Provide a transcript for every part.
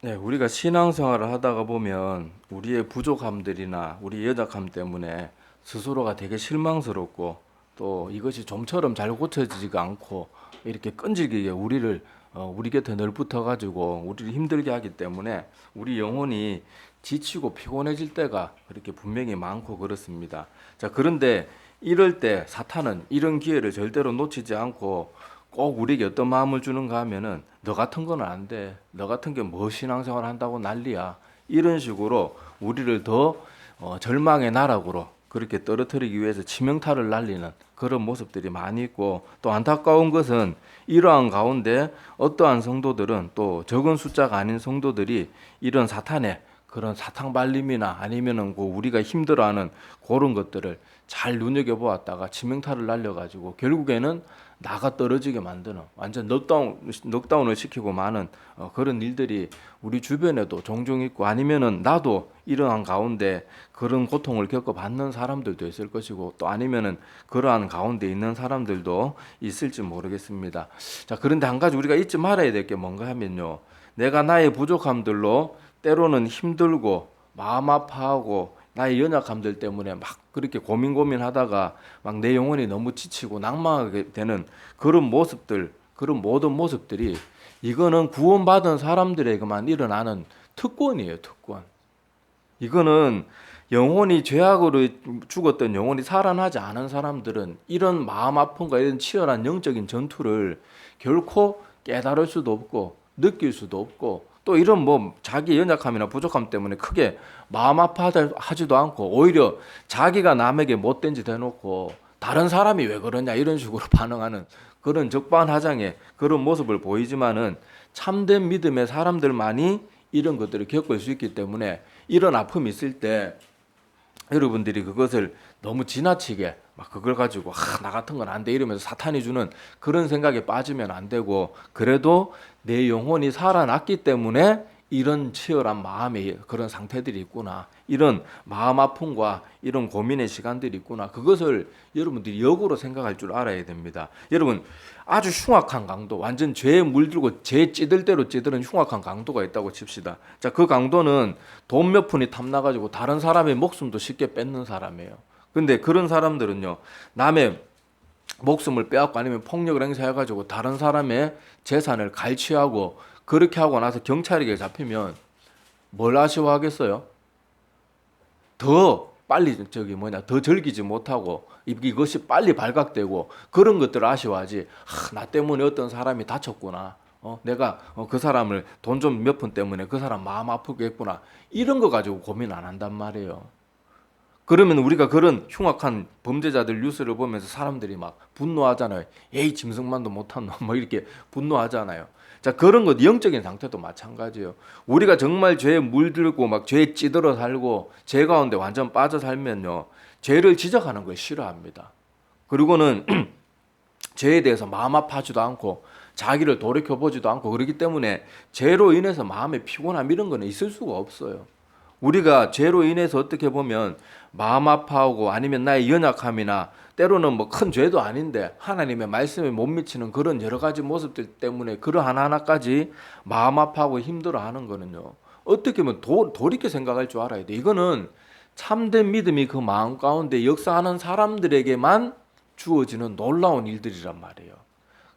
네, 우리가 신앙생활을 하다가 보면 우리의 부족함들이나 우리 연약함 때문에 스스로가 되게 실망스럽고 또 이것이 좀처럼 잘 고쳐지지가 않고 이렇게 끈질기게 우리 곁에 늘 붙어가지고 우리를 힘들게 하기 때문에 우리 영혼이 지치고 피곤해질 때가 그렇게 분명히 많고 그렇습니다. 자, 그런데 이럴 때 사탄은 이런 기회를 절대로 놓치지 않고 꼭 우리에게 어떤 마음을 주는가 하면은 너 같은 거는 안 돼. 너 같은 게 뭐 신앙생활 한다고 난리야. 이런 식으로 우리를 더 절망의 나락으로 그렇게 떨어뜨리기 위해서 치명타를 날리는 그런 모습들이 많이 있고 또 안타까운 것은 이러한 가운데 어떠한 성도들은 또 적은 숫자가 아닌 성도들이 이런 사탄의 그런 사탕 발림이나 아니면은 그 우리가 힘들어하는 그런 것들을 잘 눈여겨보았다가 치명타를 날려가지고 결국에는 나가 떨어지게 만드는 완전 넉다운을 시키고 마는 그런 일들이 우리 주변에도 종종 있고 아니면은 나도 이러한 가운데 그런 고통을 겪어받는 사람들도 있을 것이고 또 아니면은 그러한 가운데 있는 사람들도 있을지 모르겠습니다. 자, 그런데 한 가지 우리가 잊지 말아야 될 게 뭔가 하면요. 내가 나의 부족함들로 때로는 힘들고 마음 아파하고 나의 연약함들 때문에 막 그렇게 고민하다가 막 내 영혼이 너무 지치고 낭망하게 되는 그런 모습들, 그런 모든 모습들이 이거는 구원받은 사람들에게만 일어나는 특권이에요, 특권. 이거는 영혼이 죄악으로 죽었던 영혼이 살아나지 않은 사람들은 이런 마음 아픔과 이런 치열한 영적인 전투를 결코 깨달을 수도 없고 느낄 수도 없고 또 이런 뭐 자기 연약함이나 부족함 때문에 크게 마음 아파하지도 않고 오히려 자기가 남에게 못된 짓 해놓고 다른 사람이 왜 그러냐 이런 식으로 반응하는 그런 적반하장의 그런 모습을 보이지만은 참된 믿음의 사람들만이 이런 것들을 겪을 수 있기 때문에 이런 아픔이 있을 때 여러분들이 그것을 너무 지나치게 막 그걸 가지고 나 같은 건 안 돼 이러면서 사탄이 주는 그런 생각에 빠지면 안 되고 그래도 내 영혼이 살아났기 때문에 이런 치열한 마음의 그런 상태들이 있구나. 이런 마음 아픔과 이런 고민의 시간들이 있구나. 그것을 여러분들이 역으로 생각할 줄 알아야 됩니다. 여러분 아주 흉악한 강도, 완전 죄에 물들고 죄 찌들 대로 찌드는 흉악한 강도가 있다고 칩시다. 자, 그 강도는 돈 몇 푼이 탐나가지고 다른 사람의 목숨도 쉽게 뺏는 사람이에요. 근데 그런 사람들은요, 남의 목숨을 빼앗고 아니면 폭력을 행사해가지고 다른 사람의 재산을 갈취하고 그렇게 하고 나서 경찰에게 잡히면 뭘 아쉬워하겠어요? 더 빨리 더 즐기지 못하고 이것이 빨리 발각되고 그런 것들을 아쉬워하지. 나 때문에 어떤 사람이 다쳤구나. 내가 그 사람을 돈 좀 몇 푼 때문에 그 사람 마음 아프게 했구나. 이런 거 가지고 고민 안 한단 말이에요. 그러면 우리가 그런 흉악한 범죄자들 뉴스를 보면서 사람들이 막 분노하잖아요. 에이, 짐승만도 못한 놈, 뭐 이렇게 분노하잖아요. 자, 그런 것, 영적인 상태도 마찬가지예요. 우리가 정말 죄에 물들고 막 죄에 찌들어 살고 죄 가운데 완전 빠져 살면요. 죄를 지적하는 걸 싫어합니다. 그리고는 죄에 대해서 마음 아파하지도 않고 자기를 돌이켜보지도 않고 그렇기 때문에 죄로 인해서 마음의 피곤함 이런 거는 있을 수가 없어요. 우리가 죄로 인해서 어떻게 보면 마음 아파하고 아니면 나의 연약함이나 때로는 뭐 큰 죄도 아닌데 하나님의 말씀에 못 미치는 그런 여러 가지 모습들 때문에 그런 하나하나까지 마음 아파하고 힘들어하는 거는요. 어떻게 보면 돌이켜 생각할 줄 알아야 돼. 이거는 참된 믿음이 그 마음 가운데 역사하는 사람들에게만 주어지는 놀라운 일들이란 말이에요.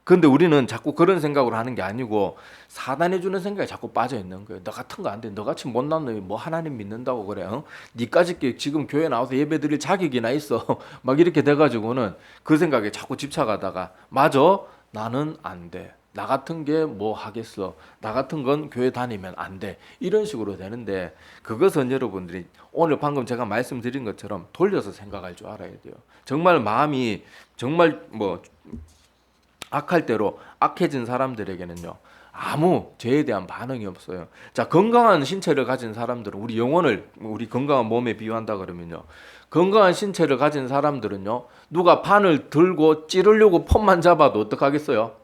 그런데 우리는 자꾸 그런 생각으로 하는 게 아니고 사단이 주는 생각에 자꾸 빠져 있는 거예요. 너 같은 거 안 돼. 너 같이 못난 놈이 뭐 하나님 믿는다고 그래. 어? 니까짓 게 지금 교회 나와서 예배 드릴 자격이나 있어. 막 이렇게 돼가지고는 그 생각에 자꾸 집착하다가 맞아. 나는 안 돼. 나 같은 게 뭐 하겠어. 나 같은 건 교회 다니면 안 돼. 이런 식으로 되는데 그것은 여러분들이 오늘 방금 제가 말씀드린 것처럼 돌려서 생각할 줄 알아야 돼요. 정말 마음이 정말 뭐 악할 대로 악해진 사람들에게는요. 아무 죄에 대한 반응이 없어요. 자, 건강한 신체를 가진 사람들은 우리 영혼을 우리 건강한 몸에 비유한다 그러면요. 건강한 신체를 가진 사람들은요. 누가 판을 들고 찌르려고 폰만 잡아도 어떡하겠어요?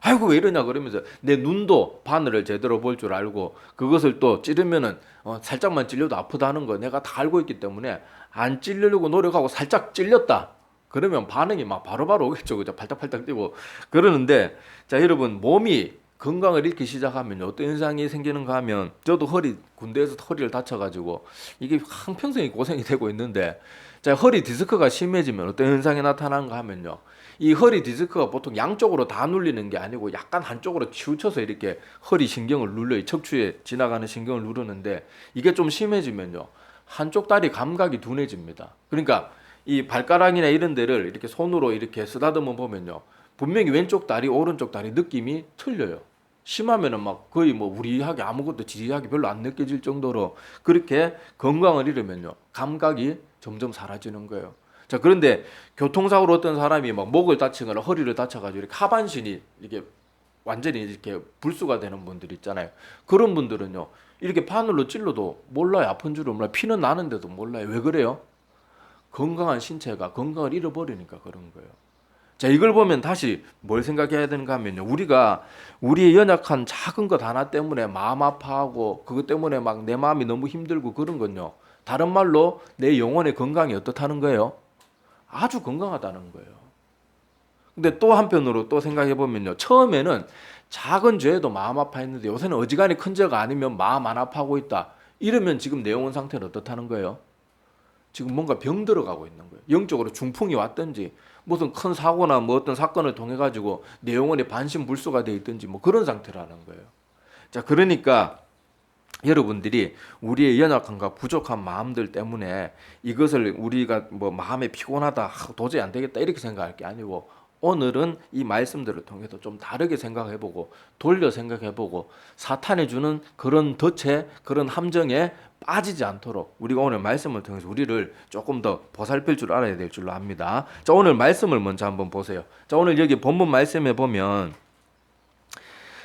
아이고 왜 이러냐 그러면서 내 눈도 바늘을 제대로 볼 줄 알고 그것을 또 찌르면은 살짝만 찔려도 아프다는 거 내가 다 알고 있기 때문에 안 찔리려고 노력하고 살짝 찔렸다. 그러면 반응이 막 바로바로 오겠죠. 그죠? 팔딱팔딱 뛰고 그러는데 자, 여러분 몸이 건강을 잃기 시작하면 어떤 현상이 생기는가 하면 저도 군대에서 허리를 다쳐가지고 이게 한평생이 고생이 되고 있는데 자, 허리 디스크가 심해지면 어떤 현상이 나타나는가 하면요. 이 허리 디스크가 보통 양쪽으로 다 눌리는 게 아니고 약간 한쪽으로 치우쳐서 이렇게 허리 신경을 눌러요. 척추에 지나가는 신경을 누르는데 이게 좀 심해지면요. 한쪽 다리 감각이 둔해집니다. 그러니까 이 발가락이나 이런 데를 이렇게 손으로 이렇게 쓰다듬어 보면요. 분명히 왼쪽 다리, 오른쪽 다리 느낌이 틀려요. 심하면은 막 거의 뭐 우리하게 아무것도 지지하게 별로 안 느껴질 정도로 그렇게 건강을 잃으면요. 감각이 점점 사라지는 거예요. 자, 그런데 교통사고로 어떤 사람이 막 목을 다치거나 허리를 다쳐가지고 이렇게 하반신이 이렇게 완전히 이렇게 불수가 되는 분들 있잖아요. 그런 분들은요. 이렇게 바늘로 찔러도 몰라요. 아픈 줄은 몰라요. 피는 나는데도 몰라요. 왜 그래요? 건강한 신체가 건강을 잃어버리니까 그런 거예요. 자, 이걸 보면 다시 뭘 생각해야 되는가 하면요. 우리가 우리의 연약한 작은 것 하나 때문에 마음 아파하고 그것 때문에 막 내 마음이 너무 힘들고 그런 건요. 다른 말로 내 영혼의 건강이 어떻다는 거예요? 아주 건강하다는 거예요. 근데 또 한편으로 또 생각해 보면요. 처음에는 작은 죄에도 마음 아파했는데 요새는 어지간히 큰 죄가 아니면 마음 안 아파하고 있다. 이러면 지금 내 영혼 상태는 어떻다는 거예요? 지금 뭔가 병 들어가고 있는 거예요. 영적으로 중풍이 왔든지 무슨 큰 사고나 뭐 어떤 사건을 통해 가지고 내 영혼이 반신불수가 돼 있든지 뭐 그런 상태라는 거예요. 자, 그러니까 여러분들이 우리의 연약함과 부족한 마음들 때문에 이것을 우리가 뭐 마음에 피곤하다, 도저히 안 되겠다 이렇게 생각할 게 아니고 오늘은 이 말씀들을 통해서 좀 다르게 생각해보고 돌려 생각해보고 사탄이 주는 그런 덫에 그런 함정에 빠지지 않도록 우리가 오늘 말씀을 통해서 우리를 조금 더 보살필 줄 알아야 될 줄로 압니다. 자, 오늘 말씀을 먼저 한번 보세요. 자, 오늘 여기 본문 말씀에 보면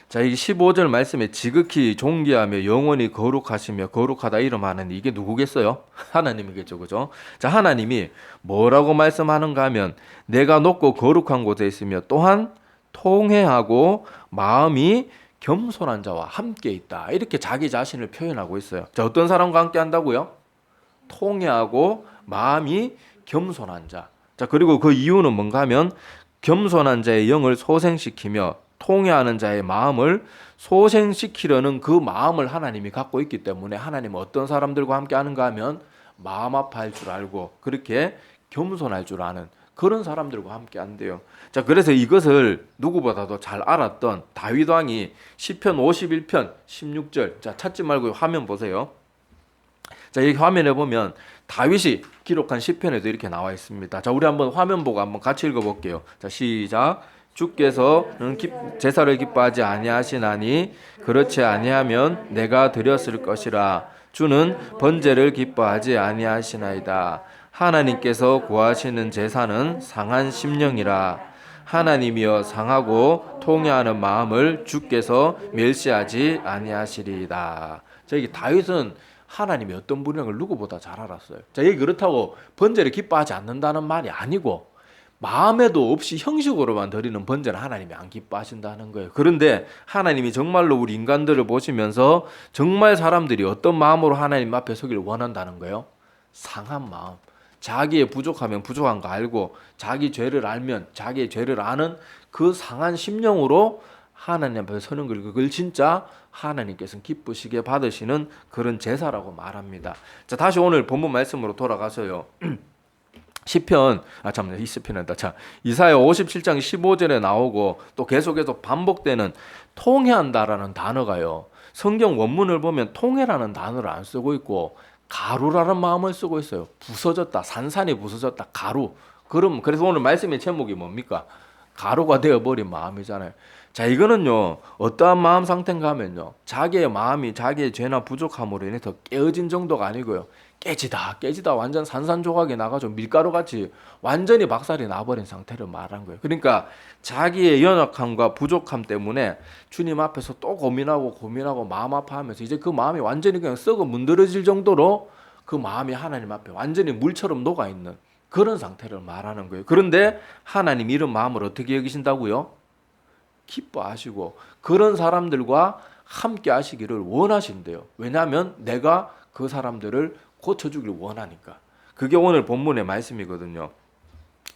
자, 이 15절 말씀에 지극히 존귀하며 영원히 거룩하시며 거룩하다 이름하는 이게 누구겠어요? 하나님이겠죠. 그죠? 자, 하나님이 뭐라고 말씀하는가 하면 내가 높고 거룩한 곳에 있으며 또한 통회하고 마음이 겸손한 자와 함께 있다. 이렇게 자기 자신을 표현하고 있어요. 자, 어떤 사람과 함께 한다고요? 통회하고 마음이 겸손한 자. 자, 그리고 그 이유는 뭔가 하면 겸손한 자의 영을 소생시키며 통회하는 자의 마음을 소생시키려는 그 마음을 하나님이 갖고 있기 때문에 하나님은 어떤 사람들과 함께 하는가 하면 마음 아파할 줄 알고 그렇게 겸손할 줄 아는 그런 사람들과 함께 한대요. 자, 그래서 이것을 누구보다도 잘 알았던 다윗 왕이 시편 51편 16절. 자, 찾지 말고 화면 보세요. 자, 이 화면에 보면 다윗이 기록한 시편에도 이렇게 나와 있습니다. 자, 우리 한번 화면 보고 한번 같이 읽어 볼게요. 자, 시작. 주께서는 제사를 기뻐하지 아니하시나니 그렇지 아니하면 내가 드렸을 것이라. 주는 번제를 기뻐하지 아니하시나이다. 하나님께서 구하시는 제사는 상한 심령이라. 하나님이여 상하고 통회하는 마음을 주께서 멸시하지 아니하시리이다. 자, 여기 다윗은 하나님이 어떤 분인 걸 누구보다 잘 알았어요. 자, 이게 그렇다고 번제를 기뻐하지 않는다는 말이 아니고 마음에도 없이 형식으로만 드리는 번제는 하나님이 안 기뻐하신다는 거예요. 그런데 하나님이 정말로 우리 인간들을 보시면서 정말 사람들이 어떤 마음으로 하나님 앞에 서기를 원한다는 거예요? 상한 마음. 자기의 부족하면 부족한 거 알고 자기 죄를 알면 자기의 죄를 아는 그 상한 심령으로 하나님 앞에 서는 걸 그걸 진짜 하나님께서는 기쁘시게 받으시는 그런 제사라고 말합니다. 자, 다시 오늘 본문 말씀으로 돌아가서요. 시편, 이 시편이다. 자, 이사야 57장 15절에 나오고 또 계속해서 반복되는 통회한다라는 단어가요. 성경 원문을 보면 통회라는 단어를 안 쓰고 있고 가루라는 마음을 쓰고 있어요. 부서졌다, 산산이 부서졌다, 가루. 그래서 오늘 말씀의 제목이 뭡니까? 가루가 되어버린 마음이잖아요. 자, 이거는요, 어떠한 마음 상태인가 하면요, 자기의 마음이 자기의 죄나 부족함으로 인해서 깨어진 정도가 아니고요, 깨지다 완전 산산조각이 나가지고 밀가루같이 완전히 박살이 나버린 상태를 말한 거예요. 그러니까 자기의 연약함과 부족함 때문에 주님 앞에서 또 고민하고 마음 아파하면서 이제 그 마음이 완전히 그냥 썩어 문드러질 정도로 그 마음이 하나님 앞에 완전히 물처럼 녹아있는 그런 상태를 말하는 거예요. 그런데 하나님 이런 마음을 어떻게 여기신다고요? 기뻐하시고 그런 사람들과 함께 하시기를 원하신대요. 왜냐하면 내가 그 사람들을 고쳐주길 원하니까. 그게 오늘 본문의 말씀이거든요.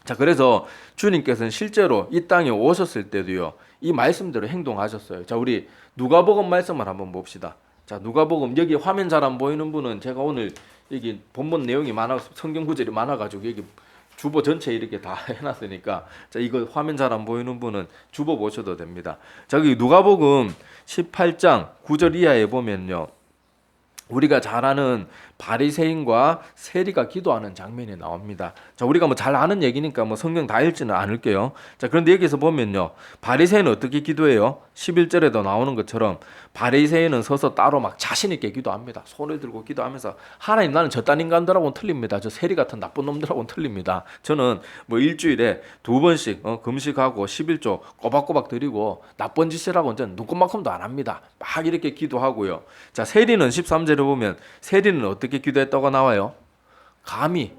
자, 그래서 주님께서는 실제로 이 땅에 오셨을 때도요, 이 말씀대로 행동하셨어요. 자, 우리 누가복음 말씀을 한번 봅시다. 자, 누가복음, 여기 화면 잘 안 보이는 분은 제가 오늘 여기 본문 내용이 많아, 성경 구절이 많아가지고 여기 주보 전체 이렇게 다 해놨으니까, 자, 이거 화면 잘 안 보이는 분은 주보 보셔도 됩니다. 자, 여기 누가복음 18장 9절 이하에 보면요, 우리가 잘 아는 바리새인과 세리가 기도하는 장면이 나옵니다. 자, 우리가 뭐 잘 아는 얘기니까 뭐 성경 다 읽지는 않을게요. 자, 그런데 여기서 보면요, 바리새인은 어떻게 기도해요? 11절에도 나오는 것처럼 바리새인은 서서 따로 막 자신 있게 기도합니다. 손을 들고 기도하면서, 하나님, 나는 저딴 인간들하고는 틀립니다. 저 세리 같은 나쁜 놈들하고는 틀립니다. 저는 뭐 일주일에 2번씩 금식하고 11조 꼬박꼬박 드리고 나쁜 짓이라고는 저는 눈꼽만큼도 안 합니다. 막 이렇게 기도하고요. 자, 세리는 13절에 보면 세리는 어떻게 기도했다고 나와요? 감히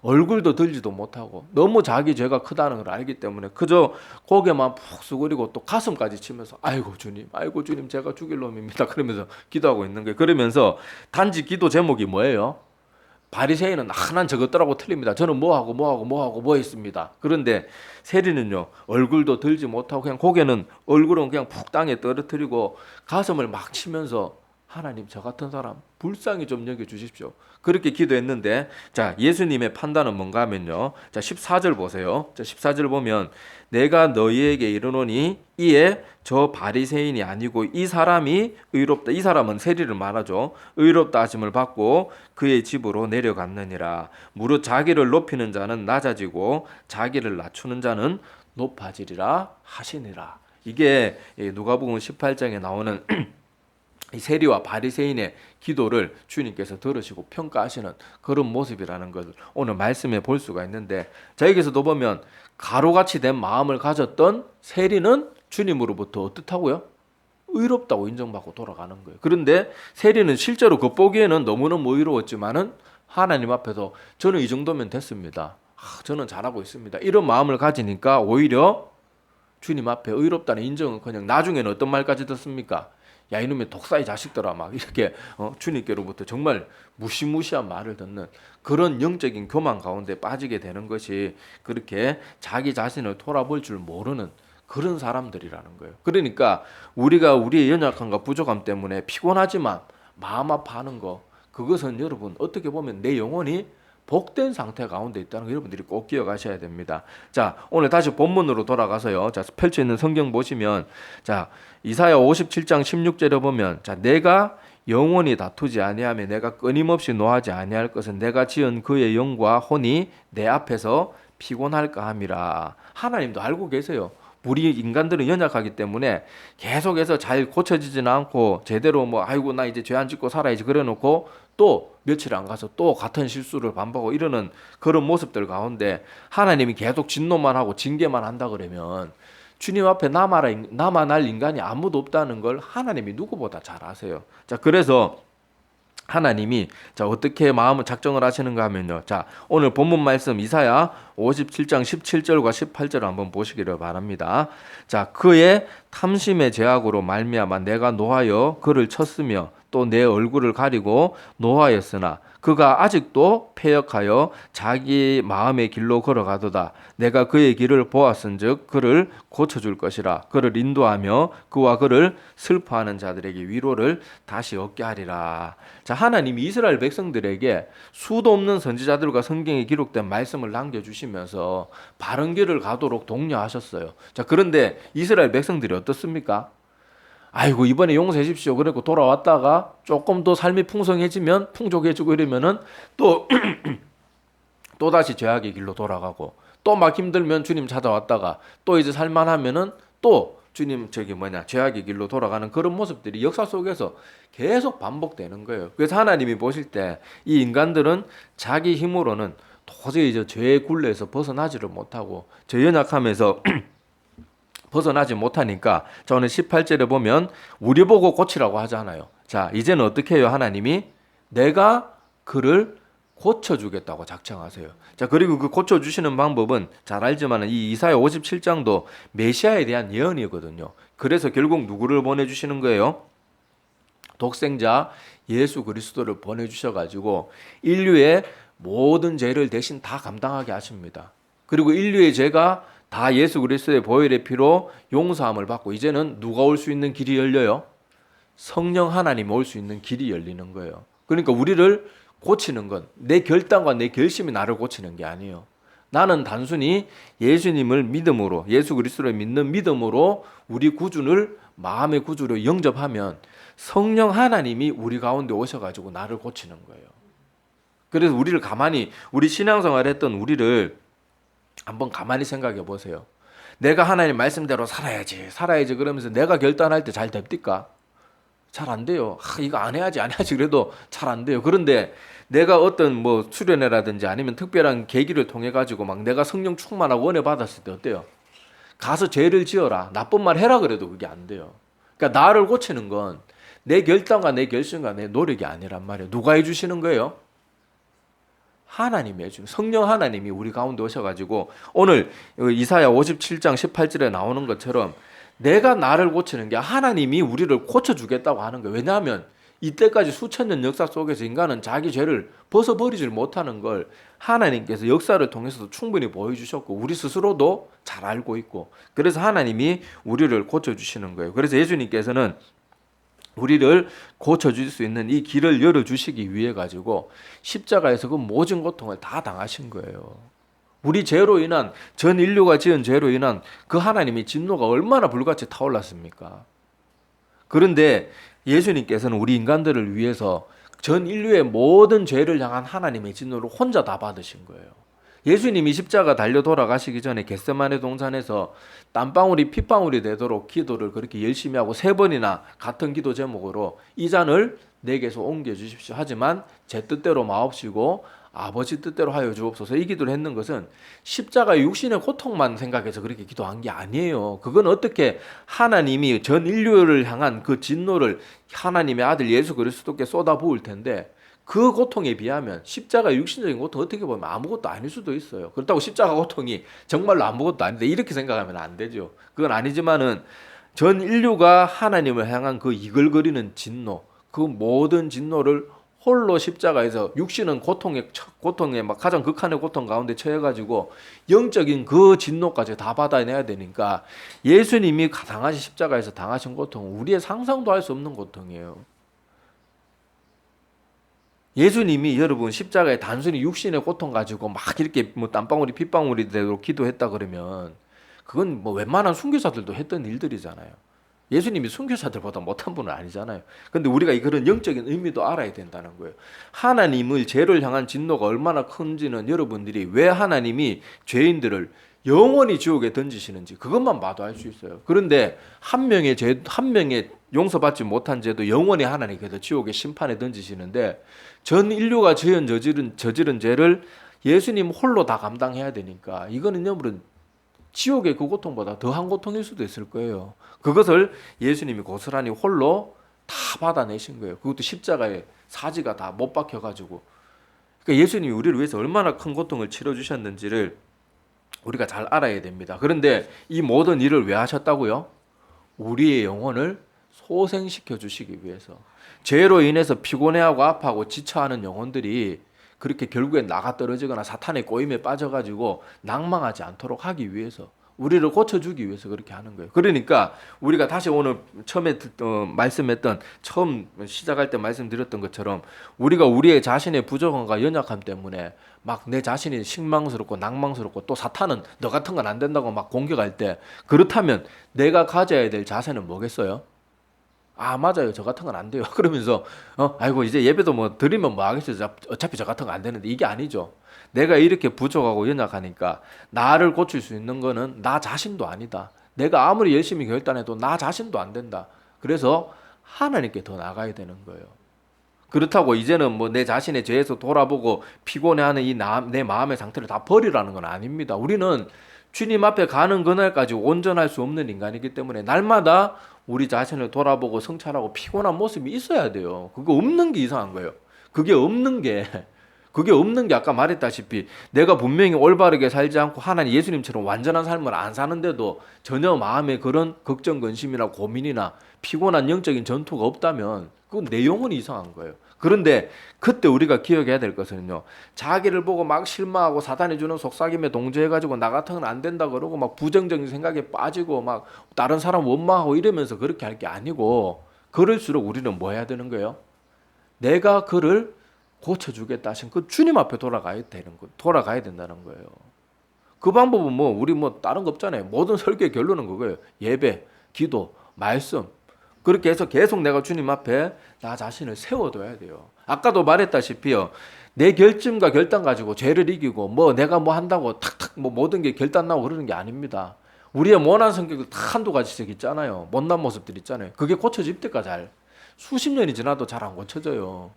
얼굴도 들지도 못하고 너무 자기 죄가 크다는 걸 알기 때문에 그저 고개만 푹 숙이고 또 가슴까지 치면서 아이고 주님 제가 죽일 놈입니다 그러면서 기도하고 있는 거예요. 그러면서 단지 기도 제목이 뭐예요? 바리새인은 난 저것들하고 틀립니다. 저는 뭐 했습니다. 그런데 세리는요, 얼굴도 들지 못하고 그냥 고개는, 얼굴은 그냥 푹 땅에 떨어뜨리고 가슴을 막 치면서, 하나님, 저 같은 사람 불쌍히 좀 여겨주십시오. 그렇게 기도했는데, 자, 예수님의 판단은 뭔가 하면요, 자, 14절 보세요. 자, 14절 보면 내가 너희에게 이르노니 이에 저 바리새인이 아니고 이 사람이 의롭다. 이 사람은 세리를 말하죠. 의롭다 하심을 받고 그의 집으로 내려갔느니라. 무릇 자기를 높이는 자는 낮아지고 자기를 낮추는 자는 높아지리라 하시니라. 이게 누가복음 18장에 나오는 이 세리와 바리새인의 기도를 주님께서 들으시고 평가하시는 그런 모습이라는 것을 오늘 말씀에 볼 수가 있는데, 자, 여기서도 보면 가루같이 된 마음을 가졌던 세리는 주님으로부터 어떻다고요? 의롭다고 인정받고 돌아가는 거예요. 그런데 세리는 실제로 겉보기에는 너무너무 의로웠지만은 하나님 앞에서 저는 이 정도면 됐습니다. 저는 잘하고 있습니다. 이런 마음을 가지니까 오히려 주님 앞에 의롭다는 인정은 그냥 나중에는 어떤 말까지 듣습니까? 야, 이놈의 독사의 자식들아, 막 이렇게 주님께로부터 정말 무시무시한 말을 듣는 그런 영적인 교만 가운데 빠지게 되는 것이, 그렇게 자기 자신을 돌아볼 줄 모르는 그런 사람들이라는 거예요. 그러니까 우리가 우리의 연약함과 부족함 때문에 피곤하지만 마음 아파하는 거, 그것은 여러분 어떻게 보면 내 영혼이 복된 상태 가운데 있다는 거 여러분들이 꼭 기억하셔야 됩니다. 자, 오늘 다시 본문으로 돌아가서요. 자, 펼쳐 있는 성경 보시면, 자, 이사야 57장 16절에 보면, 자, 내가 영원히 다투지 아니하며 내가 끊임없이 노하지 아니할 것은 내가 지은 그의 영과 혼이 내 앞에서 피곤할까 함이라. 하나님도 알고 계세요. 우리 인간들은 연약하기 때문에 계속해서 잘 고쳐지지는 않고 제대로 뭐 아이고 나 이제 죄 안 짓고 살아야지 그래 놓고 또 며칠 안 가서 또 같은 실수를 반복하고 이러는 그런 모습들 가운데 하나님이 계속 진노만 하고 징계만 한다 그러면 주님 앞에 남아날 인간이 아무도 없다는 걸 하나님이 누구보다 잘 아세요. 자, 그래서 하나님이 자 어떻게 마음을 작정을 하시는가 하면요. 자, 오늘 본문 말씀 이사야 57장 17절과 18절을 한번 보시기를 바랍니다. 자, 그의 탐심의 죄악으로 말미암아 내가 노하여 그를 쳤으며 또 내 얼굴을 가리고 노하였으나 그가 아직도 패역하여 자기 마음의 길로 걸어가도다. 내가 그의 길을 보았은즉 그를 고쳐줄 것이라. 그를 인도하며 그와 그를 슬퍼하는 자들에게 위로를 다시 얻게 하리라. 자, 하나님이 이스라엘 백성들에게 수도 없는 선지자들과 성경에 기록된 말씀을 남겨주시면서 바른 길을 가도록 독려하셨어요. 자, 그런데 이스라엘 백성들이 어떻습니까? 아이고 이번에 용서해 주십시오. 그리고 돌아왔다가 조금 더 삶이 풍성해지면 풍족해지고 이러면은 또 다시 죄악의 길로 돌아가고 또 막 힘들면 주님 찾아왔다가 또 이제 살만하면은 또 주님 죄악의 길로 돌아가는 그런 모습들이 역사 속에서 계속 반복되는 거예요. 그래서 하나님이 보실 때 이 인간들은 자기 힘으로는 도저히 저 죄의 굴레에서 벗어나지를 못하고 저 연약함에서 벗어나지 못하니까 자, 오늘 18절에 보면 우리 보고 고치라고 하잖아요. 자, 이제는 어떻게 해요? 하나님이 내가 그를 고쳐주겠다고 작정하세요. 자, 그리고 그 고쳐주시는 방법은 잘 알지만 이 이사야 57장도 메시아에 대한 예언이거든요. 그래서 결국 누구를 보내주시는 거예요? 독생자 예수 그리스도를 보내주셔가지고 인류의 모든 죄를 대신 다 감당하게 하십니다. 그리고 인류의 죄가 다 예수 그리스도의 보혈의 피로 용서함을 받고 이제는 누가 올 수 있는 길이 열려요? 성령 하나님 올 수 있는 길이 열리는 거예요. 그러니까 우리를 고치는 건 내 결단과 내 결심이 나를 고치는 게 아니에요. 나는 단순히 예수님을 믿음으로, 예수 그리스도를 믿는 믿음으로 우리 구주를 마음의 구주로 영접하면 성령 하나님이 우리 가운데 오셔가지고 나를 고치는 거예요. 그래서 우리를 가만히, 우리 신앙생활 했던 우리를 한번 가만히 생각해 보세요. 내가 하나님 말씀대로 살아야지 그러면서 내가 결단할 때 잘 됩니까? 잘 안 돼요. 이거 안 해야지 그래도 잘 안 돼요. 그런데 내가 어떤 뭐 수련회라든지 아니면 특별한 계기를 통해 가지고 막 내가 성령 충만하고 은혜 받았을 때 어때요? 가서 죄를 지어라, 나쁜 말 해라 그래도 그게 안 돼요. 그러니까 나를 고치는 건 내 결단과 내 결심과 내 노력이 아니란 말이에요. 누가 해주시는 거예요? 하나님이 해주는, 성령 하나님이 우리 가운데 오셔가지고 오늘 이사야 57장 18절에 나오는 것처럼 내가 나를 고치는 게 하나님이 우리를 고쳐주겠다고 하는 거예요. 왜냐하면 이때까지 수천 년 역사 속에서 인간은 자기 죄를 벗어버리질 못하는 걸 하나님께서 역사를 통해서도 충분히 보여주셨고 우리 스스로도 잘 알고 있고 그래서 하나님이 우리를 고쳐주시는 거예요. 그래서 예수님께서는 우리를 고쳐줄 수 있는 이 길을 열어주시기 위해 가지고 십자가에서 그 모든 고통을 다 당하신 거예요. 우리 죄로 인한, 전 인류가 지은 죄로 인한 그 하나님의 진노가 얼마나 불같이 타올랐습니까? 그런데 예수님께서는 우리 인간들을 위해서 전 인류의 모든 죄를 향한 하나님의 진노를 혼자 다 받으신 거예요. 예수님이 십자가 달려 돌아가시기 전에 겟세마네 동산에서 땀방울이 핏방울이 되도록 기도를 그렇게 열심히 하고 3번이나 같은 기도 제목으로 이 잔을 내게서 옮겨주십시오. 하지만 제 뜻대로 마옵시고 아버지 뜻대로 하여 주옵소서 이 기도를 했는 것은 십자가 육신의 고통만 생각해서 그렇게 기도한 게 아니에요. 그건 어떻게 하나님이 전 인류를 향한 그 진노를 하나님의 아들 예수 그리스도께 쏟아부을 텐데 그 고통에 비하면 십자가 육신적인 고통 어떻게 보면 아무것도 아닐 수도 있어요. 그렇다고 십자가 고통이 정말로 아무것도 아닌데 이렇게 생각하면 안 되죠. 그건 아니지만은 전 인류가 하나님을 향한 그 이글거리는 진노, 그 모든 진노를 홀로 십자가에서 육신은 고통에 막 가장 극한의 고통 가운데 처해가지고 영적인 그 진노까지 다 받아내야 되니까 예수님이 당하신 십자가에서 당하신 고통은 우리의 상상도 할 수 없는 고통이에요. 예수님이 여러분 십자가에 단순히 육신의 고통 가지고 막 이렇게 뭐 땀방울이 핏방울이 되도록 기도했다 그러면 그건 뭐 웬만한 순교자들도 했던 일들이잖아요. 예수님이 순교자들보다 못한 분은 아니잖아요. 근데 우리가 그런 영적인 의미도 알아야 된다는 거예요. 하나님의 죄를 향한 진노가 얼마나 큰지는 여러분들이 왜 하나님이 죄인들을 영원히 지옥에 던지시는지 그것만 봐도 알 수 있어요. 그런데 한 명의 용서받지 못한 죄도 영원히 하나님께서 지옥의 심판에 던지시는데 전 인류가 저지른 죄를 예수님 홀로 다 감당해야 되니까 이거는 여러분 지옥의 그 고통보다 더한 고통일 수도 있을 거예요. 그것을 예수님이 고스란히 홀로 다 받아내신 거예요. 그것도 십자가에 사지가 다 못 박혀가지고. 그러니까 예수님이 우리를 위해서 얼마나 큰 고통을 치러주셨는지를 우리가 잘 알아야 됩니다. 그런데 이 모든 일을 왜 하셨다고요? 우리의 영혼을 소생시켜 주시기 위해서. 죄로 인해서 피곤해하고 아파하고 지쳐하는 영혼들이 그렇게 결국에 나가 떨어지거나 사탄의 꼬임에 빠져가지고 낭망하지 않도록 하기 위해서 우리를 고쳐주기 위해서 그렇게 하는 거예요. 그러니까 우리가 다시 오늘 처음에 말씀했던 처음 시작할 때 말씀드렸던 것처럼 우리가 우리의 자신의 부족함과 연약함 때문에 막 내 자신이 실망스럽고 낭망스럽고 또 사탄은 너 같은 건 안 된다고 막 공격할 때 그렇다면 내가 가져야 될 자세는 뭐겠어요? 아 맞아요 저 같은 건 안 돼요 그러면서 아이고 이제 예배도 뭐 드리면 뭐 하겠어요 어차피 저 같은 거 안 되는데 이게 아니죠. 내가 이렇게 부족하고 연약하니까 나를 고칠 수 있는 거는 나 자신도 아니다. 내가 아무리 열심히 결단해도 나 자신도 안 된다. 그래서 하나님께 더 나가야 되는 거예요. 그렇다고 이제는 뭐 내 자신의 죄에서 돌아보고 피곤해하는 내 마음의 상태를 다 버리라는 건 아닙니다. 우리는 주님 앞에 가는 그날까지 온전할 수 없는 인간이기 때문에 날마다 우리 자신을 돌아보고 성찰하고 피곤한 모습이 있어야 돼요. 그거 없는 게 이상한 거예요. 그게 없는 게 아까 말했다시피 내가 분명히 올바르게 살지 않고 하나님 예수님처럼 완전한 삶을 안 사는데도 전혀 마음에 그런 걱정, 근심이나 고민이나 피곤한 영적인 전투가 없다면 그건 내 영혼이 이상한 거예요. 그런데 그때 우리가 기억해야 될 것은요. 자기를 보고 막 실망하고 사단이 주는 속삭임에 동조해가지고 나 같은 건 안 된다 그러고 막 부정적인 생각에 빠지고 막 다른 사람 원망하고 이러면서 그렇게 할 게 아니고 그럴수록 우리는 뭐 해야 되는 거예요? 내가 그를 고쳐주겠다 하신 그 주님 앞에 돌아가야 된다는 거예요. 그 방법은 뭐 우리 뭐 다른 거 없잖아요. 모든 설교의 결론은 그거예요. 예배, 기도, 말씀. 그렇게 해서 계속 내가 주님 앞에 나 자신을 세워둬야 돼요. 아까도 말했다시피요. 내 결심과 결단 가지고 죄를 이기고 뭐 내가 뭐 한다고 탁탁 뭐 모든 게 결단 나고 그러는 게 아닙니다. 우리의 모난 성격도 다 한두 가지씩 있잖아요. 못난 모습들 있잖아요. 그게 고쳐질 때까지 잘 수십 년이 지나도 잘 안 고쳐져요.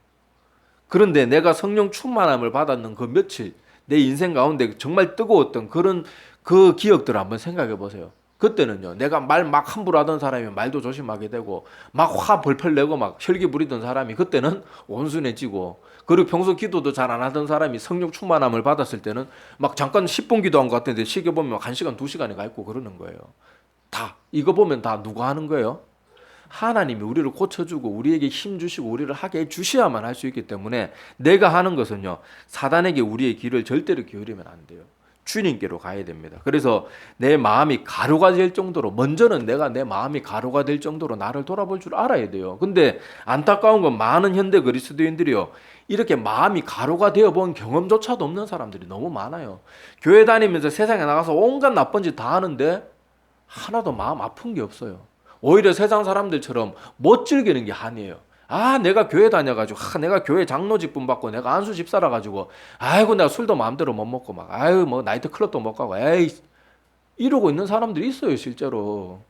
그런데 내가 성령 충만함을 받았는 그 며칠 내 인생 가운데 정말 뜨거웠던 그런 그 기억들을 한번 생각해 보세요. 그때는요, 내가 말 막 함부로 하던 사람이 말도 조심하게 되고, 막 화 벌펄 내고 막 혈기 부리던 사람이 그때는 온순해지고, 그리고 평소 기도도 잘 안 하던 사람이 성령 충만함을 받았을 때는 막 잠깐 10분 기도한 것 같은데 시계 보면 1시간, 2시간이 가 있고 그러는 거예요. 다, 이거 보면 다 누가 하는 거예요? 하나님이 우리를 고쳐주고 우리에게 힘 주시고 우리를 하게 해 주셔야만 할 수 있기 때문에 내가 하는 것은요, 사단에게 우리의 길을 절대로 기울이면 안 돼요. 주님께로 가야 됩니다. 그래서 내 마음이 가루가 될 정도로, 먼저는 내가 내 마음이 가루가 될 정도로 나를 돌아볼 줄 알아야 돼요. 근데 안타까운 건 많은 현대 그리스도인들이요, 이렇게 마음이 가루가 되어 본 경험조차도 없는 사람들이 너무 많아요. 교회 다니면서 세상에 나가서 온갖 나쁜 짓 다 하는데 하나도 마음 아픈 게 없어요. 오히려 세상 사람들처럼 못 즐기는 게 한이에요. 아, 내가 교회 다녀가지고, 내가 교회 장로 직분 받고, 내가 안수 집사라 가지고, 아이고, 내가 술도 마음대로 못 먹고, 막, 아유, 뭐, 나이트 클럽도 못 가고, 에이, 이러고 있는 사람들이 있어요, 실제로.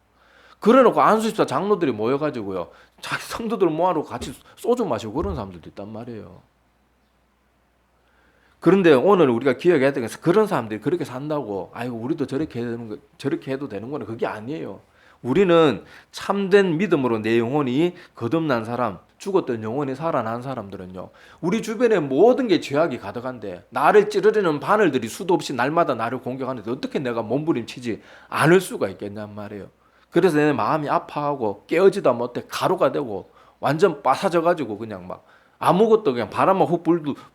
그래 놓고 안수 집사 장로들이 모여가지고요, 자기 성도들 모아놓고 같이 소주 마시고 그런 사람들도 있단 말이에요. 그런데 오늘 우리가 기억해야 되는 것은 그런 사람들이 그렇게 산다고, 아이고, 우리도 저렇게 해도 되는 거는 그게 아니에요. 우리는 참된 믿음으로 내 영혼이 거듭난 사람, 죽었던 영혼이 살아난 사람들은요, 우리 주변에 모든 게 죄악이 가득한데 나를 찌르려는 바늘들이 수도 없이 날마다 나를 공격하는데 어떻게 내가 몸부림치지 않을 수가 있겠냔 말이에요. 그래서 내 마음이 아파하고 깨어지다 못해 가루가 되고 완전 빠사져가지고 그냥 막 아무것도 그냥 바람만 훅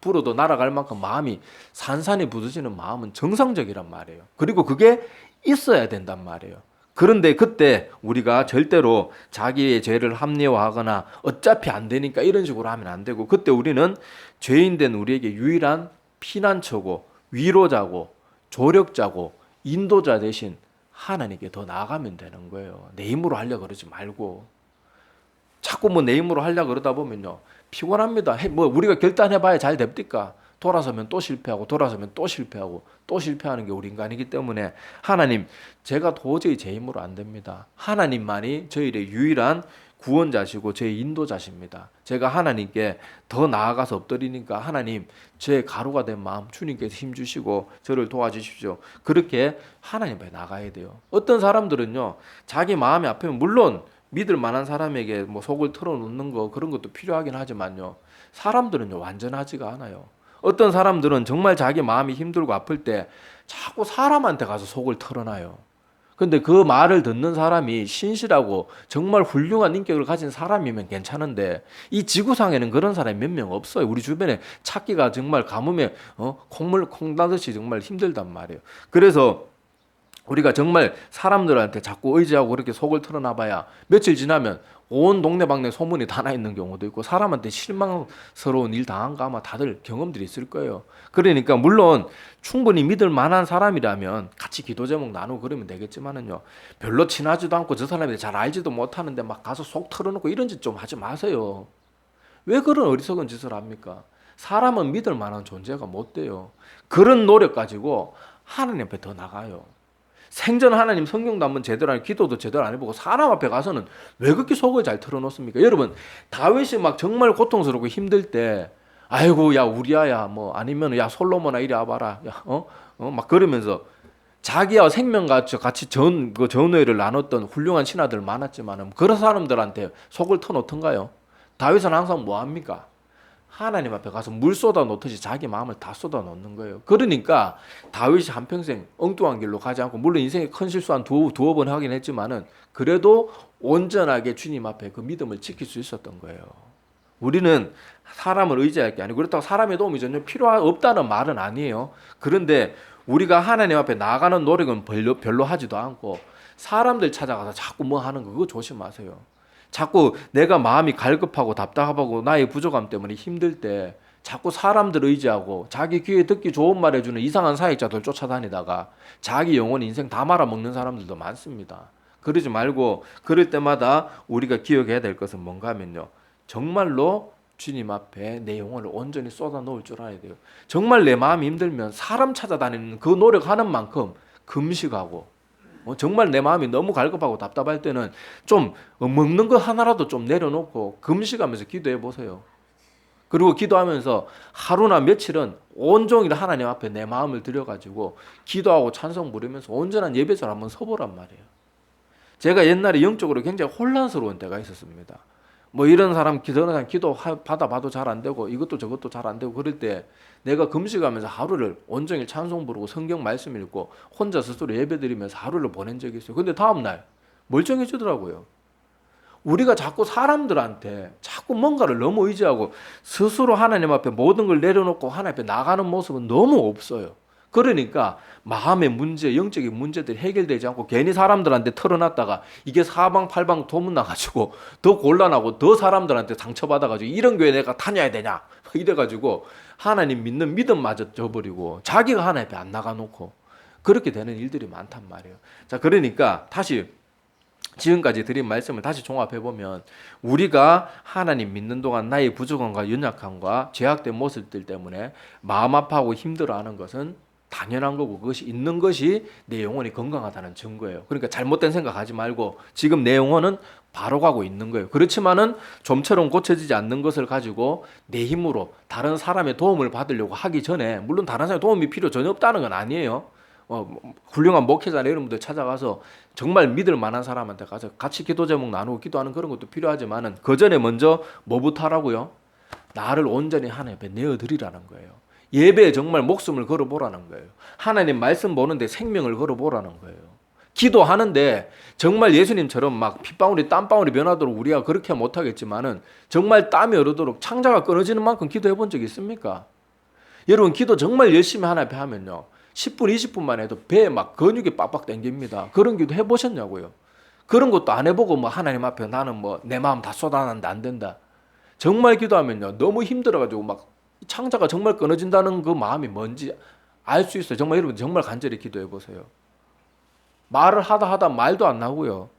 불어도 날아갈 만큼 마음이 산산이 부서지는 마음은 정상적이란 말이에요. 그리고 그게 있어야 된단 말이에요. 그런데 그때 우리가 절대로 자기의 죄를 합리화하거나 어차피 안 되니까 이런 식으로 하면 안 되고, 그때 우리는 죄인된 우리에게 유일한 피난처고 위로자고 조력자고 인도자 대신 하나님께 더 나아가면 되는 거예요. 내 힘으로 하려고 그러지 말고. 자꾸 뭐 내 힘으로 하려고 그러다 보면요, 피곤합니다. 뭐 우리가 결단해봐야 잘 됩니까? 돌아서면 또 실패하고 돌아서면 또 실패하고 또 실패하는 게 우리 인간이기 때문에, 하나님, 제가 도저히 제 힘으로 안 됩니다. 하나님만이 저희의 유일한 구원자시고 제 인도자십니다. 제가 하나님께 더 나아가서 엎드리니까 하나님, 제 가루가 된 마음 주님께서 힘주시고 저를 도와주십시오. 그렇게 하나님 앞에 나가야 돼요. 어떤 사람들은요, 자기 마음이 아프면 물론 믿을 만한 사람에게 뭐 속을 털어놓는 거 그런 것도 필요하긴 하지만요, 사람들은요 완전하지가 않아요. 어떤 사람들은 정말 자기 마음이 힘들고 아플 때 자꾸 사람한테 가서 속을 털어놔요. 근데 그 말을 듣는 사람이 신실하고 정말 훌륭한 인격을 가진 사람이면 괜찮은데, 이 지구상에는 그런 사람이 몇 명 없어요. 우리 주변에 찾기가 정말 가뭄에 콩물 콩나듯이 정말 힘들단 말이에요. 그래서 우리가 정말 사람들한테 자꾸 의지하고 그렇게 속을 털어놔봐야 며칠 지나면 온 동네방네 소문이 다 나 있는 경우도 있고, 사람한테 실망스러운 일 당한 거 아마 다들 경험들이 있을 거예요. 그러니까 물론 충분히 믿을 만한 사람이라면 같이 기도 제목 나누고 그러면 되겠지만은요, 별로 친하지도 않고 저 사람이 잘 알지도 못하는데 막 가서 속 털어놓고 이런 짓 좀 하지 마세요. 왜 그런 어리석은 짓을 합니까? 사람은 믿을 만한 존재가 못 돼요. 그런 노력 가지고 하나님 앞에 더 나가요. 생전 하나님 성경도 한번 제대로 안 기도도 제대로 안 해보고 사람 앞에 가서는 왜 그렇게 속을 잘 털어놓습니까? 여러분, 다윗이 막 정말 고통스럽고 힘들 때, 아이고 야 우리야야, 뭐 아니면 야 솔로몬아 이리 와봐라, 야 막 그러면서 자기와 생명같이 같이 전의를 나눴던 훌륭한 신하들 많았지만은 그런 사람들한테 속을 터놓던가요? 다윗은 항상 뭐 합니까? 하나님 앞에 가서 물 쏟아 놓듯이 자기 마음을 다 쏟아 놓는 거예요. 그러니까 다윗이 한평생 엉뚱한 길로 가지 않고, 물론 인생에 큰 실수 한 두어 번 하긴 했지만은 그래도 온전하게 주님 앞에 그 믿음을 지킬 수 있었던 거예요. 우리는 사람을 의지할 게 아니고, 그렇다고 사람의 도움이 전혀 필요 없다는 말은 아니에요. 그런데 우리가 하나님 앞에 나아가는 노력은 별로 하지도 않고 사람들 찾아가서 자꾸 뭐 하는 거, 그거 조심하세요. 자꾸 내가 마음이 갈급하고 답답하고 나의 부족함 때문에 힘들 때 자꾸 사람들 의지하고 자기 귀에 듣기 좋은 말 해주는 이상한 사역자들 쫓아다니다가 자기 영혼 인생 다 말아먹는 사람들도 많습니다. 그러지 말고 그럴 때마다 우리가 기억해야 될 것은 뭔가 하면요, 정말로 주님 앞에 내 영혼을 온전히 쏟아 놓을 줄 알아야 돼요. 정말 내 마음이 힘들면 사람 찾아다니는 그 노력하는 만큼 금식하고, 정말 내 마음이 너무 갈급하고 답답할 때는 좀 먹는 거 하나라도 좀 내려놓고 금식하면서 기도해 보세요. 그리고 기도하면서 하루나 며칠은 온종일 하나님 앞에 내 마음을 들여가지고 기도하고 찬송 부르면서 온전한 예배자로 한번 서보란 말이에요. 제가 옛날에 영적으로 굉장히 혼란스러운 때가 있었습니다. 뭐 이런 사람 기도 받아봐도 잘 안 되고 이것도 저것도 잘 안 되고, 그럴 때 내가 금식하면서 하루를 온종일 찬송 부르고 성경 말씀 읽고 혼자 스스로 예배 드리면서 하루를 보낸 적이 있어요. 근데 다음날 멀쩡해지더라고요. 우리가 자꾸 사람들한테 자꾸 뭔가를 너무 의지하고 스스로 하나님 앞에 모든 걸 내려놓고 하나님 앞에 나가는 모습은 너무 없어요. 그러니까 마음의 문제, 영적인 문제들이 해결되지 않고 괜히 사람들한테 털어놨다가 이게 사방팔방 도문나가지고 더 곤란하고 더 사람들한테 상처받아가지고 이런 교회 내가 다녀야 되냐 이래가지고 하나님 믿는 믿음마저 져버리고 자기가 하나님 앞에 안 나가놓고 그렇게 되는 일들이 많단 말이에요. 자, 그러니까 다시 지금까지 드린 말씀을 다시 종합해보면 우리가 하나님 믿는 동안 나의 부족함과 연약함과 죄악된 모습들 때문에 마음 아파하고 힘들어하는 것은 당연한 거고, 그것이 있는 것이 내 영혼이 건강하다는 증거예요. 그러니까 잘못된 생각하지 말고 지금 내 영혼은 바로 가고 있는 거예요. 그렇지만은 좀처럼 고쳐지지 않는 것을 가지고 내 힘으로 다른 사람의 도움을 받으려고 하기 전에, 물론 다른 사람의 도움이 필요 전혀 없다는 건 아니에요. 훌륭한 목회자나 이런 분들 찾아가서 정말 믿을 만한 사람한테 가서 같이 기도 제목 나누고 기도하는 그런 것도 필요하지만은 그 전에 먼저 뭐부터 하라고요? 나를 온전히 하나님 앞에 내어드리라는 거예요. 예배에 정말 목숨을 걸어보라는 거예요. 하나님 말씀 보는데 생명을 걸어보라는 거예요. 기도하는데 정말 예수님처럼 막 핏방울이 땀방울이 변하도록 우리가 그렇게 못하겠지만은 정말 땀이 흐르도록 창자가 끊어지는 만큼 기도해 본 적 있습니까? 여러분, 기도 정말 열심히 하나님 앞에 하면요, 10분 20분만 해도 배에 막 근육이 빡빡 당깁니다. 그런 기도 해보셨냐고요? 그런 것도 안 해보고 뭐 하나님 앞에 나는 뭐 내 마음 다 쏟아놨는데 안 된다. 정말 기도하면요, 너무 힘들어가지고 막 창자가 정말 끊어진다는 그 마음이 뭔지 알 수 있어요. 정말 여러분 정말 간절히 기도해 보세요. 말을 하다 말도 안 나오고요.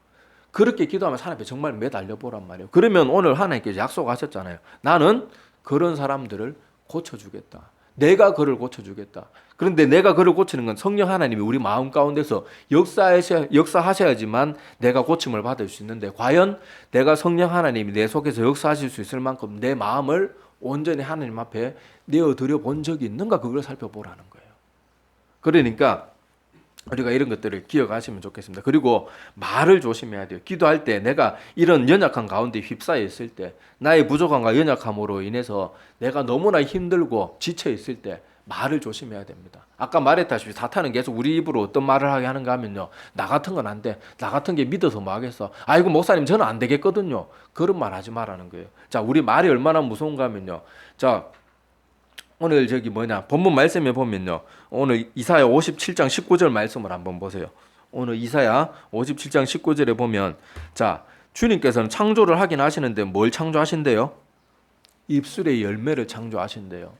그렇게 기도하면 하나님 앞에 정말 매달려 보란 말이에요. 그러면 오늘 하나님께서 약속하셨잖아요. 나는 그런 사람들을 고쳐주겠다. 내가 그를 고쳐주겠다. 그런데 내가 그를 고치는 건 성령 하나님이 우리 마음 가운데서 역사하셔야지만 내가 고침을 받을 수 있는데, 과연 내가 성령 하나님이 내 속에서 역사하실 수 있을 만큼 내 마음을 온전히 하나님 앞에 내어드려 본 적이 있는가, 그걸 살펴보라는 거예요. 그러니까 우리가 이런 것들을 기억하시면 좋겠습니다. 그리고 말을 조심해야 돼요. 기도할 때 내가 이런 연약한 가운데 휩싸여 있을 때, 나의 부족함과 연약함으로 인해서 내가 너무나 힘들고 지쳐 있을 때 말을 조심해야 됩니다. 아까 말했다시피 사탄은 계속 우리 입으로 어떤 말을 하게 하는가 하면요, 나 같은 건 안 돼. 나 같은 게 믿어서 뭐 하겠어. 아이고 목사님 저는 안 되겠거든요. 그런 말 하지 말라는 거예요. 자, 우리 말이 얼마나 무서운가 하면요, 자, 오늘 본문 말씀에 보면요, 오늘 이사야 57장 19절 말씀을 한번 보세요. 오늘 이사야 57장 19절에 보면, 자, 주님께서는 창조를 하긴 하시는데 뭘 창조하신대요? 입술의 열매를 창조하신대요.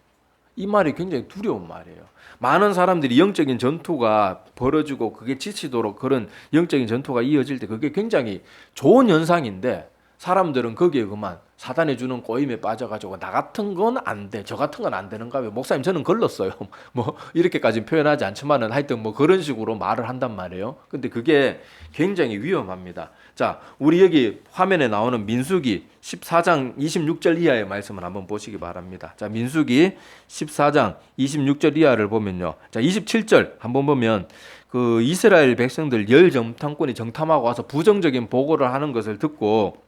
이 말이 굉장히 두려운 말이에요. 많은 사람들이 영적인 전투가 벌어지고 그게 지치도록 그런 영적인 전투가 이어질 때 그게 굉장히 좋은 현상인데, 사람들은 거기에 그만 사단이 주는 꼬임에 빠져가지고 나 같은 건 안 돼, 저 같은 건 안 되는가 왜 목사님 저는 걸렀어요. 뭐 이렇게까지는 표현하지 않지만은 하여튼 뭐 그런 식으로 말을 한단 말이에요. 근데 그게 굉장히 위험합니다. 자, 우리 여기 화면에 나오는 민수기 14장 26절 이하의 말씀을 한번 보시기 바랍니다. 자, 민수기 14장 26절 이하를 보면요, 자, 27절 한번 보면 그 이스라엘 백성들 열 정탐꾼이 정탐하고 와서 부정적인 보고를 하는 것을 듣고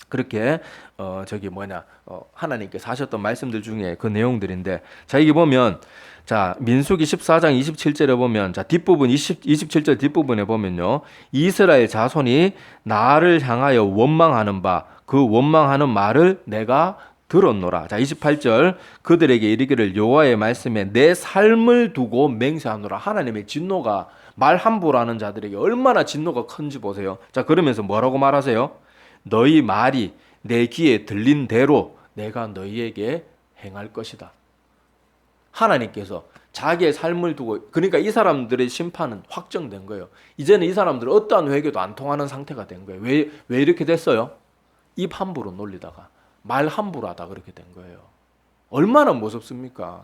그렇게 하나님께서 하셨던 말씀들 중에 그 내용들인데, 자, 이게 보면, 자, 민수기 14장 27절에 보면, 자, 뒷부분 27절 뒷부분에 보면요, 이스라엘 자손이 나를 향하여 원망하는 바 그 원망하는 말을 내가 들었노라. 자, 28절 그들에게 이르기를 여호와의 말씀에 내 삶을 두고 맹세하노라. 하나님의 진노가 말 함부로 하는 자들에게 얼마나 진노가 큰지 보세요. 자, 그러면서 뭐라고 말하세요? 너희 말이 내 귀에 들린 대로 내가 너희에게 행할 것이다. 하나님께서 자기의 삶을 두고, 그러니까 이 사람들의 심판은 확정된 거예요. 이제는 이 사람들은 어떠한 회개도 안 통하는 상태가 된 거예요. 왜 이렇게 됐어요? 입 함부로 놀리다가 말 함부로 하다 그렇게 된 거예요. 얼마나 무섭습니까?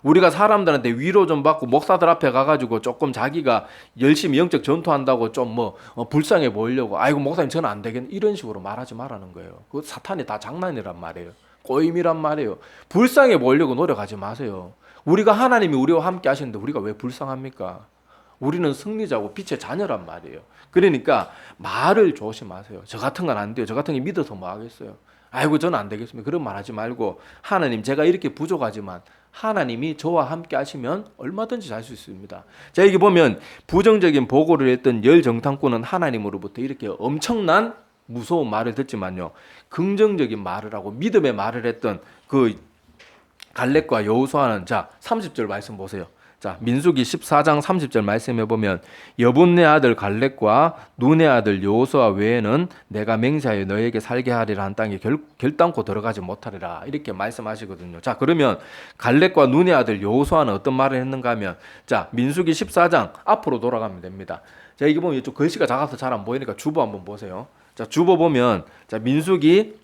우리가 사람들한테 위로 좀 받고 목사들 앞에 가가지고 조금 자기가 열심히 영적 전투한다고 좀 불쌍해 보이려고, 아이고 목사님 저는 안 되겠네, 이런 식으로 말하지 말라는 거예요. 그 사탄이 다 장난이란 말이에요. 꼬임이란 말이에요. 불쌍해 보이려고 노력하지 마세요. 우리가 하나님이 우리와 함께 하시는데 우리가 왜 불쌍합니까? 우리는 승리자고 빛의 자녀란 말이에요. 그러니까 말을 조심하세요. 저 같은 건 안 돼요. 저 같은 게 믿어서 뭐 하겠어요. 아이고 저는 안 되겠습니다. 그런 말 하지 말고, 하나님 제가 이렇게 부족하지만 하나님이 저와 함께 하시면 얼마든지 할 수 있습니다. 자, 여기 보면 부정적인 보고를 했던 열 정탐꾼은 하나님으로부터 이렇게 엄청난 무서운 말을 듣지만요, 긍정적인 말을 하고 믿음의 말을 했던 그 갈렙과 여호수아는, 자 30절 말씀 보세요. 자, 민수기 14장 30절 말씀해 보면 여분네 아들 갈렙과 눈의 아들 여호수아 외에는 내가 맹세하여 너에게 살게 하리라 한 땅에 결단코 들어가지 못하리라, 이렇게 말씀하시거든요. 자, 그러면 갈렙과 눈의 아들 여호수아는 어떤 말을 했는가 하면, 자 민수기 14장 앞으로 돌아가면 됩니다. 자, 이게 보면 이쪽 글씨가 작아서 잘 안 보이니까 주보 한번 보세요. 자, 주보 보면, 자 민수기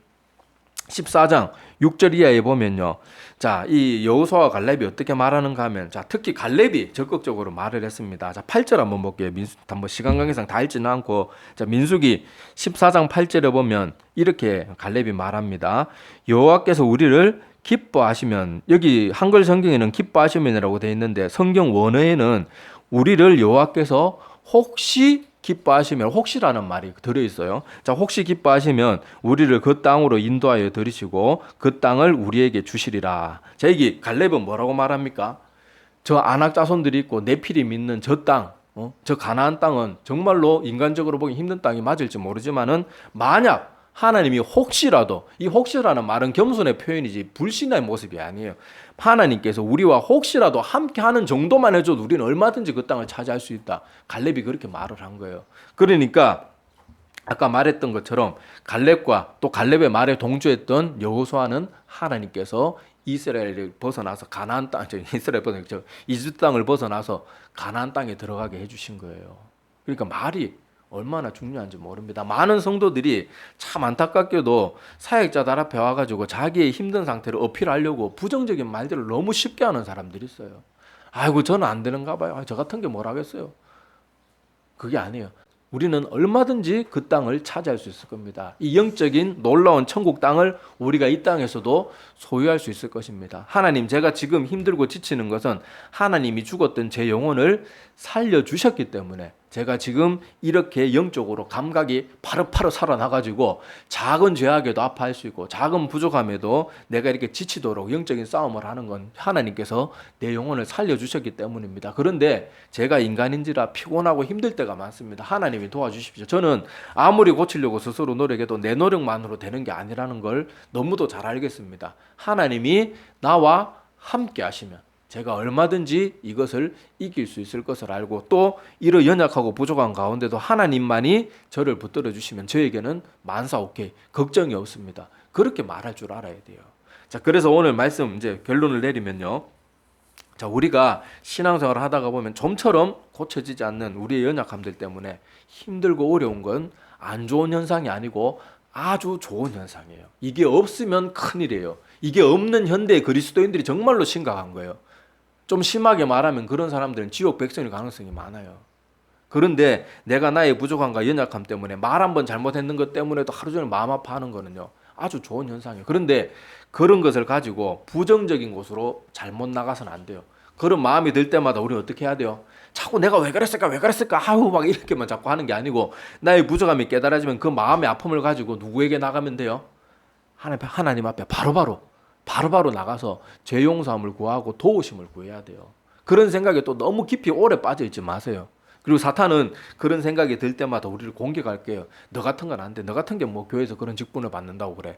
14장 6절 이하에 보면요, 자, 이 여호수아와 갈렙이 어떻게 말하는가 하면, 자, 특히 갈렙이 적극적으로 말을 했습니다. 자, 8절 한번 볼게요. 한번 시간 관계상 다 읽지는 않고, 자, 민수기 14장 8절에 보면 이렇게 갈렙이 말합니다. 여호와께서 우리를 기뻐하시면, 여기 한글 성경에는 기뻐하시면이라고 되어 있는데 성경 원어에는 우리를 여호와께서 혹시 기뻐하시면, 혹시라는 말이 들어있어요. 자, 혹시 기뻐하시면 우리를 그 땅으로 인도하여 들이시고 그 땅을 우리에게 주시리라. 자, 여기 갈렙은 뭐라고 말합니까? 저 아낙 자손들이 있고 네피림 있는 저 땅, 저 가나안 땅은 정말로 인간적으로 보기 힘든 땅이 맞을지 모르지만은, 만약 하나님이 혹시라도, 이 혹시라는 말은 겸손의 표현이지 불신의 모습이 아니에요. 하나님께서 우리와 혹시라도 함께하는 정도만 해줘도 우리는 얼마든지 그 땅을 차지할 수 있다. 갈렙이 그렇게 말을 한 거예요. 그러니까 아까 말했던 것처럼 갈렙과 또 갈렙의 말에 동조했던 여호수아는 하나님께서 이스라엘을 벗어나서 가나안 땅, 이스라엘 벗어나서 이집트 땅을 벗어나서 가나안 땅에 들어가게 해주신 거예요. 그러니까 말이 얼마나 중요한지 모릅니다. 많은 성도들이 참 안타깝게도 사역자들 앞에 와가지고 자기의 힘든 상태를 어필하려고 부정적인 말들을 너무 쉽게 하는 사람들이 있어요. 아이고 저는 안 되는가 봐요. 저 같은 게 뭘 하겠어요. 그게 아니에요. 우리는 얼마든지 그 땅을 차지할 수 있을 겁니다. 이 영적인 놀라운 천국 땅을 우리가 이 땅에서도 소유할 수 있을 것입니다. 하나님, 제가 지금 힘들고 지치는 것은 하나님이 죽었던 제 영혼을 살려주셨기 때문에 제가 지금 이렇게 영적으로 감각이 파릇파릇 살아나가지고 작은 죄악에도 아파할 수 있고 작은 부족함에도 내가 이렇게 지치도록 영적인 싸움을 하는 건 하나님께서 내 영혼을 살려주셨기 때문입니다. 그런데 제가 인간인지라 피곤하고 힘들 때가 많습니다. 하나님이 도와주십시오. 저는 아무리 고치려고 스스로 노력해도 내 노력만으로 되는 게 아니라는 걸 너무도 잘 알겠습니다. 하나님이 나와 함께 하시면 제가 얼마든지 이것을 이길 수 있을 것을 알고, 또 이런 연약하고 부족한 가운데도 하나님만이 저를 붙들어 주시면 저에게는 만사 오케이, 걱정이 없습니다. 그렇게 말할 줄 알아야 돼요. 자, 그래서 오늘 말씀 이제 결론을 내리면요, 자, 우리가 신앙생활을 하다가 보면 좀처럼 고쳐지지 않는 우리의 연약함들 때문에 힘들고 어려운 건 안 좋은 현상이 아니고 아주 좋은 현상이에요. 이게 없으면 큰일이에요. 이게 없는 현대 그리스도인들이 정말로 심각한 거예요. 좀 심하게 말하면 그런 사람들은 지옥 백성일 가능성이 많아요. 그런데 내가 나의 부족함과 연약함 때문에 말 한번 잘못했는 것 때문에도 하루 종일 마음 아파하는 거는요, 아주 좋은 현상이에요. 그런데 그런 것을 가지고 부정적인 곳으로 잘못 나가서는 안 돼요. 그런 마음이 들 때마다 우리는 어떻게 해야 돼요? 자꾸 내가 왜 그랬을까 아우 막 이렇게만 자꾸 하는 게 아니고, 나의 부족함이 깨달아지면 그 마음의 아픔을 가지고 누구에게 나가면 돼요? 하나님 앞에 바로바로 나가서 죄 용서함을 구하고 도우심을 구해야 돼요. 그런 생각에 또 너무 깊이 오래 빠져 있지 마세요. 그리고 사탄은 그런 생각이 들 때마다 우리를 공격할 게요. 너 같은 건 안 돼. 너 같은 게 뭐 교회에서 그런 직분을 받는다고 그래.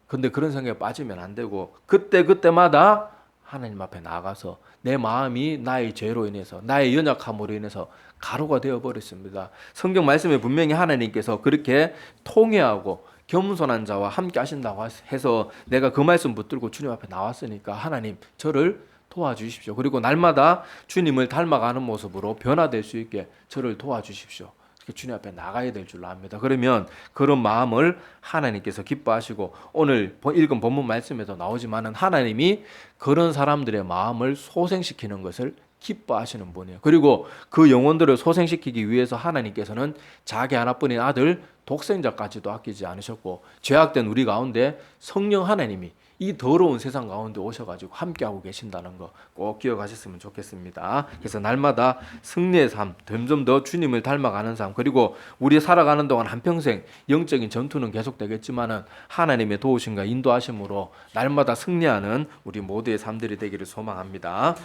근데 그런 생각에 빠지면 안 되고 그때마다 하나님 앞에 나가서 내 마음이 나의 죄로 인해서 나의 연약함으로 인해서 가루가 되어 버렸습니다. 성경 말씀에 분명히 하나님께서 그렇게 통회하고 겸손한 자와 함께 하신다고 해서 내가 그 말씀 붙들고 주님 앞에 나왔으니까 하나님 저를 도와주십시오. 그리고 날마다 주님을 닮아가는 모습으로 변화될 수 있게 저를 도와주십시오. 주님 앞에 나가야 될 줄로 압니다. 그러면 그런 마음을 하나님께서 기뻐하시고 오늘 읽은 본문 말씀에도 나오지만은 하나님이 그런 사람들의 마음을 소생시키는 것을 기뻐하시는 분이에요. 그리고 그 영혼들을 소생시키기 위해서 하나님께서는 자기 하나뿐인 아들 독생자까지도 아끼지 않으셨고 죄악된 우리 가운데 성령 하나님이 이 더러운 세상 가운데 오셔가지고 함께하고 계신다는 거 꼭 기억하셨으면 좋겠습니다. 그래서 날마다 승리의 삶, 점점 더 주님을 닮아가는 삶, 그리고 우리 살아가는 동안 한평생 영적인 전투는 계속되겠지만은 하나님의 도우심과 인도하심으로 날마다 승리하는 우리 모두의 삶들이 되기를 소망합니다.